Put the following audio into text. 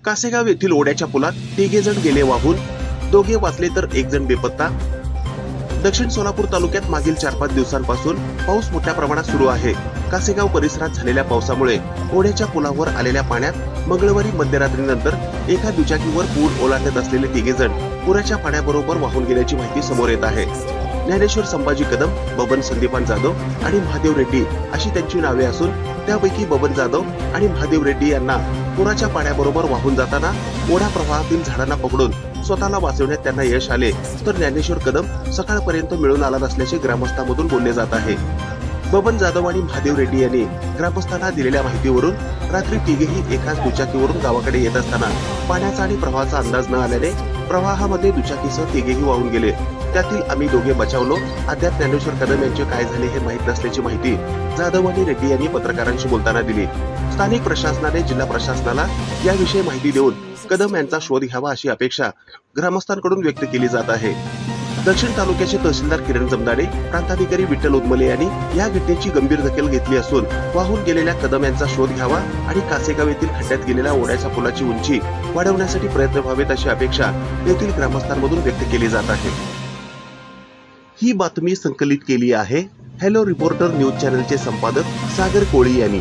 कासेगाव येथील ओढ्याच्या पुलात तिघे जण गेले वाहून, दोघे वाचले तर एक जण बेपत्ता। दक्षिण सोलापूर तालुक्यात मागील 4-5 दिवसांपासून पाऊस मोठ्या प्रमाणात सुरू आहे। कासेगाव परिसरात झालेल्या पावसामुळे ओढ्याच्या पुलावर आलेल्या पाण्यात मंगळवारी मध्यरात्रीनंतर एका दुचाकीवर पूल ओलांडत असलेले तिघे जण पुराच्या पाण्याबरोबर वाहून गेल्याची माहिती समोर येत आहे। ज्ञानेश्वर संभाजी कदम, बबन संदीपान जाधव आणि महादेव रेड्डी अशी त्यांची नावे असून त्यापैकी बबन जाधव आणि महादेव रेड्डी यांना पुराच्या पाण्याबरोबर वाहून जाताना ओढा प्रवाहातील झाडांना पकडून स्वतःला वाचवण्यात त्यांना यश आले, तर ज्ञानेश्वर कदम सकाळपर्यंत मिळून आला नसल्याचे ग्रामस्थांमधून बोलले जात आहे। बबन जाधव आणि महादेव रेड्डी यांनी ग्रामस्थांना दिलेल्या माहितीवरून रात्री तिघेही एकाच दुचाकीवरून गावाकडे येत असताना पाण्याचा आणि प्रवाहाचा अंदाज न आल्याने प्रवाहामध्ये दुचाकीसह तिघेही वाहून गेले। त्यातील आम्ही दोघे बचावलो। अद्याप ज्ञानेश्वर कदम यांचे काय झाले हे माहीत नसल्याची माहिती जाधव आणि रेड्डी यांनी पत्रकारांशी बोलताना दिली। स्थानिक प्रशासनाने जिल्हा प्रशासनाला याविषयी माहिती देऊन कदम यांचा शोध घ्यावा अशी अपेक्षा ग्रामस्थांकडून व्यक्त केली जात आहे। दक्षिण तालुक्याचे तहसीलदार किरण जमदाडे, प्रांताधिकारी विठ्ठल उदमले यांनी या घटनेची गंभीर दखल घेतली असून वाहून गेलेल्या कदम यांचा शोध घ्यावा आणि कासेगाव येथील खड्ड्यात गेलेल्या ओढ्याच्या पुलाची उंची वाढवण्यासाठी प्रयत्न व्हावेत अशी अपेक्षा येथील ग्रामस्थांमधून व्यक्त केली जात आहे। ही बातमी संकलित केली आहे हॅलो रिपोर्टर न्यूज चॅनलचे संपादक सागर कोळी यांनी।